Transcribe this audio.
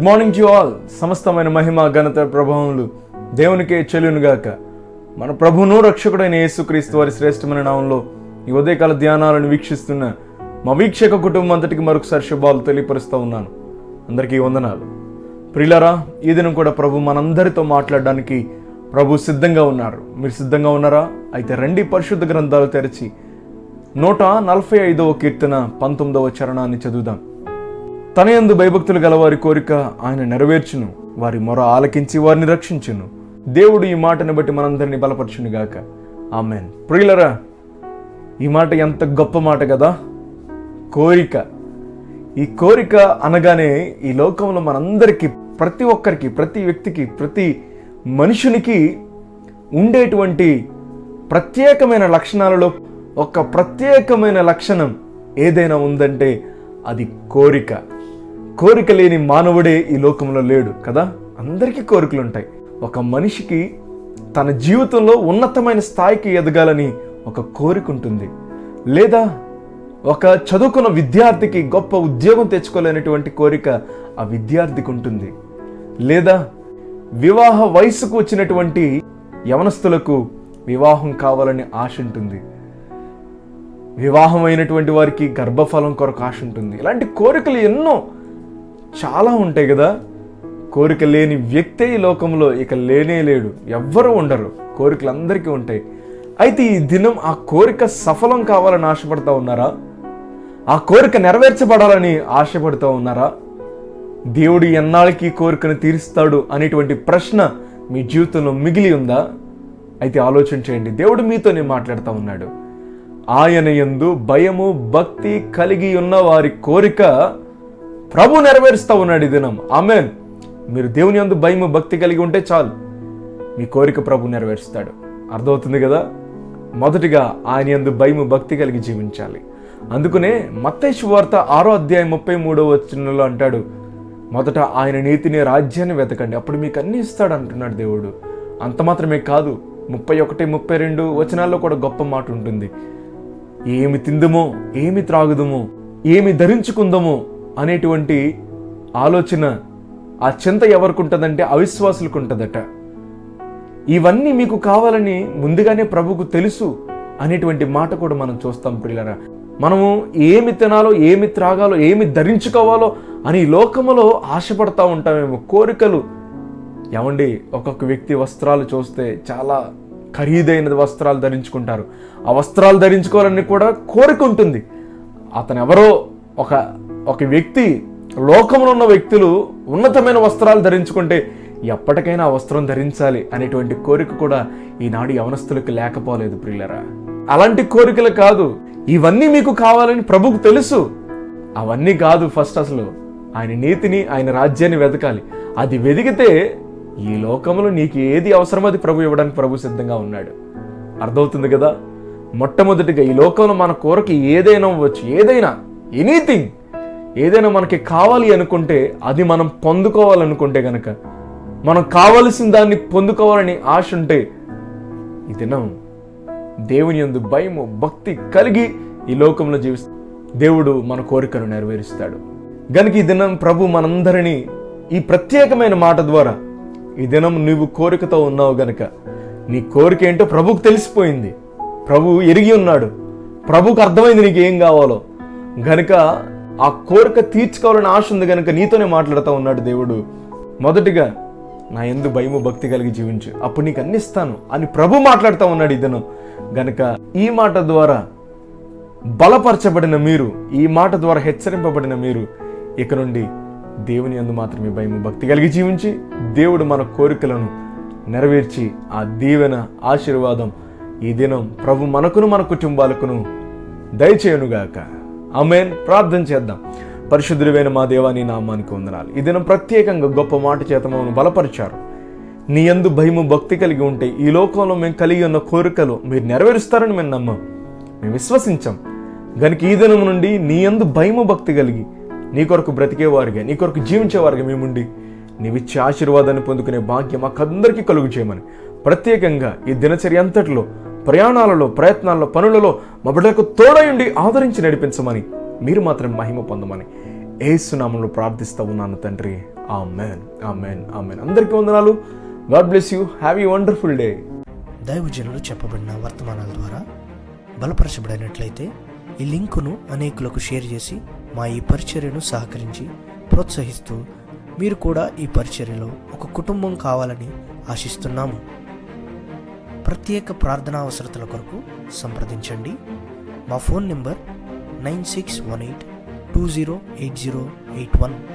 Good morning to all. సమస్తమైన మహిమ ఘనత ప్రభావములు దేవునికే చెల్లునుగాక. మన ప్రభువును రక్షకుడైన యేసుక్రీస్తు వారి శ్రేష్టమైన నామంలో ఈ ఉదయకాల ధ్యానాలను వీక్షిస్తున్న మా వీక్షక కుటుంబం అంతటికి మరొకసారి శుభాలు తెలియపరుస్తూ ఉన్నాను. అందరికీ వందనాలు. ప్రియులారా, ఈ దినం కూడా ప్రభు మనందరితో మాట్లాడడానికి ప్రభు సిద్ధంగా ఉన్నారు. మీరు సిద్ధంగా ఉన్నారా? అయితే రండి, పరిశుద్ధ గ్రంథాలు తెరిచి 145వ కీర్తన 19వ చరణాన్ని చదువుదాం. తన యందు భయభక్తులు గల వారి కోరిక ఆయన నెరవేర్చును, వారి మొర ఆలకించి వారిని రక్షించును. దేవుడు ఈ మాటను బట్టి మనందరినీ బలపరచునుగాక. ఆమెన్. ప్రియులరా, ఈ మాట ఎంత గొప్ప మాట కదా. కోరిక. ఈ కోరిక అనగానే ఈ లోకంలో మనందరికీ, ప్రతి ఒక్కరికి, ప్రతి వ్యక్తికి, ప్రతి మనుషునికి ఉండేటువంటి ప్రత్యేకమైన లక్షణాలలో ఒక ప్రత్యేకమైన లక్షణం ఏదైనా ఉందంటే అది కోరిక. కోరిక లేని మానవుడే ఈ లోకంలో లేడు కదా. అందరికీ కోరికలు ఉంటాయి. ఒక మనిషికి తన జీవితంలో ఉన్నతమైన స్థాయికి ఎదగాలని ఒక కోరిక ఉంటుంది. లేదా ఒక చదువుకున్న విద్యార్థికి గొప్ప ఉద్యోగం తెచ్చుకోలేనటువంటి కోరిక ఆ విద్యార్థికి ఉంటుంది. లేదా వివాహ వయసుకు వచ్చినటువంటి యవనస్తులకు వివాహం కావాలని ఆశ ఉంటుంది. వివాహమైనటువంటి వారికి గర్భఫలం కొరకు ఆశ ఉంటుంది. ఇలాంటి కోరికలు ఎన్నో చాలా ఉంటాయి కదా. కోరిక లేని వ్యక్తే ఈ లోకంలో ఇక లేనే లేడు. ఎవ్వరూ ఉండరు. కోరికలు అందరికీ ఉంటాయి. అయితే ఈ దినం ఆ కోరిక సఫలం కావాలని ఆశపడతా ఉన్నారా? ఆ కోరిక నెరవేర్చబడాలని ఆశపడుతూ ఉన్నారా? దేవుడు ఎన్నాళ్ళకి కోరికను తీరుస్తాడు అనేటువంటి ప్రశ్న మీ జీవితంలో మిగిలి ఉందా? అయితే ఆలోచన చేయండి. దేవుడు మీతోనే మాట్లాడుతూ ఉన్నాడు. ఆయన యందు భయము భక్తి కలిగి ఉన్న వారి కోరిక ప్రభు నెరవేరుస్తూ ఉన్నాడు ఈ దినం. ఆమెన్. మీరు దేవుని యందు భయము భక్తి కలిగి ఉంటే చాలు, మీ కోరిక ప్రభు నెరవేరుస్తాడు. అర్థమవుతుంది కదా. మొదటిగా ఆయన యందు భయము భక్తి కలిగి జీవించాలి. అందుకనే మత్తయి సువార్త 6వ అధ్యాయం 33వ వచనంలో అంటాడు, మొదట ఆయన నీతిని రాజ్యాన్ని వెతకండి, అప్పుడు మీకు అన్ని ఇస్తాడు అంటున్నాడు దేవుడు. అంత మాత్రమే కాదు, 31, 32 వచనాల్లో కూడా గొప్ప మాట ఉంటుంది. ఏమి తిందుమో, ఏమి త్రాగుదమో, ఏమి ధరించుకుందామో అనేటువంటి ఆలోచన, ఆ చింత ఎవరికి ఉంటుందంటే అవిశ్వాసులకు ఉంటుందట. ఇవన్నీ మీకు కావాలని ముందుగానే ప్రభుకు తెలుసు అనేటువంటి మాట కూడా మనం చూస్తాం. ప్రియులారా, మనము ఏమి తినాలో, ఏమి త్రాగాలో, ఏమి ధరించుకోవాలో అని లోకములో ఆశపడతా ఉంటామేమో. కోరికలు ఏమండి, ఒక్కొక్క వ్యక్తి వస్త్రాలు చూస్తే చాలా ఖరీదైన వస్త్రాలు ధరించుకుంటారు. ఆ వస్త్రాలు ధరించుకోవాలని కూడా కోరిక ఉంటుంది. అతను ఎవరో ఒక వ్యక్తి, లోకంలో ఉన్న వ్యక్తులు ఉన్నతమైన వస్త్రాలు ధరించుకుంటే ఎప్పటికైనా ఆ వస్త్రం ధరించాలి అనేటువంటి కోరిక కూడా ఈనాడు యవనస్తులకు లేకపోలేదు. ప్రియులరా, అలాంటి కోరికలు కాదు. ఇవన్నీ మీకు కావాలని ప్రభుకు తెలుసు. అవన్నీ కాదు. ఫస్ట్ అసలు ఆయన నీతిని, ఆయన రాజ్యాన్ని వెతకాలి. అది వెతికితే ఈ లోకంలో నీకు ఏది అవసరమో అది ప్రభు ఇవ్వడానికి ప్రభు సిద్ధంగా ఉన్నాడు. అర్థమవుతుంది కదా. మొట్టమొదటిగా ఈ లోకంలో మన కోరిక ఏదైనా అవ్వచ్చు, ఏదైనా, ఎనీథింగ్, ఏదైనా మనకి కావాలి అనుకుంటే, అది మనం పొందుకోవాలనుకుంటే గనక, మనం కావలసిన దాన్ని పొందుకోవాలని ఆశ ఉంటే, ఈ దినం దేవుని యందు భయము భక్తి కలిగి ఈ లోకంలో జీవిస్తే దేవుడు మన కోరికను నెరవేరుస్తాడు. గనుక ఈ దినం ప్రభు మనందరినీ ఈ ప్రత్యేకమైన మాట ద్వారా, ఈ దినం నువ్వు కోరికతో ఉన్నావు గనక నీ కోరిక ఏంటో ప్రభుకు తెలిసిపోయింది. ప్రభు ఎరిగి ఉన్నాడు. ప్రభుకు అర్థమైంది నీకు ఏం కావాలో. గనుక ఆ కోరిక తీర్చుకోవాలని ఆశ ఉంది గనుక నీతోనే మాట్లాడుతూ ఉన్నాడు దేవుడు. మొదటిగా నా యందు భయము భక్తి కలిగి జీవించు, అప్పుడు నీకు అన్ని ఇస్తాను అని ప్రభు మాట్లాడుతూ ఉన్నాడు ఈ దినం. గనుక ఈ మాట ద్వారా బలపరచబడిన మీరు, ఈ మాట ద్వారా హెచ్చరింపబడిన మీరు ఇక నుండి దేవుని యందు మాత్రమే భయము భక్తి కలిగి జీవించి దేవుడు మన కోరికలను నెరవేర్చి ఆ దీవెన ఆశీర్వాదం ఈ దినం ప్రభు మనకును మన కుటుంబాలకును దయచేయునుగాక. ఆమేన్. ప్రార్థన చేద్దాం. పరిశుద్ధుడైన మా దేవా, నీ నామానికి వందనాలు. ఈ దినం ప్రత్యేకంగా గొప్ప మాట చేత మమ్మల్ని బలపరిచారు. నీ యందు భయము భక్తి కలిగి ఉంటే ఈ లోకంలో మేము కలిగి ఉన్న కోరికలు మీరు నెరవేరుస్తారని మేము నమ్మం, మేము విశ్వసించాం. గనుక ఈ దినం నుండి నీ యందు భయము భక్తి కలిగి నీ కొరకు బ్రతికేవారుగా, నీ కొరకు జీవించేవారుగా మేముండి నీవిచ్చే ఆశీర్వాదాన్ని పొందుకునే భాగ్యం మాకందరికీ కలుగు చేయమని, ప్రత్యేకంగా ఈ దినచర్య అంతటిలో, ప్రయాణాలలో, ప్రయత్నాల్లో, పనులలో మా బిడ్డలకు తోడయుండి ఆదరించి నడిపించమని, మీరు మాత్రం మహిమ పొందమని యేసు నామములో ప్రార్థిస్తూ ఉన్నాను తండ్రి. Amen, amen, amen. అందరికీ వందనాలు. God bless you. Have a wonderful day. దైవజనులు చెప్పబడిన వర్తమానాల ద్వారా బలపరచబడినట్లయితే ఈ లింకును అనేకులకు షేర్ చేసి మా ఈ పరిచర్యను సహకరించి ప్రోత్సహిస్తూ మీరు కూడా ఈ పరిచర్యలో ఒక కుటుంబం కావాలని ఆశిస్తున్నాము. ప్రత్యేక ప్రార్థనా అవసరతల కొరకు సంప్రదించండి. మా ఫోన్ నెంబర్ 9618208081.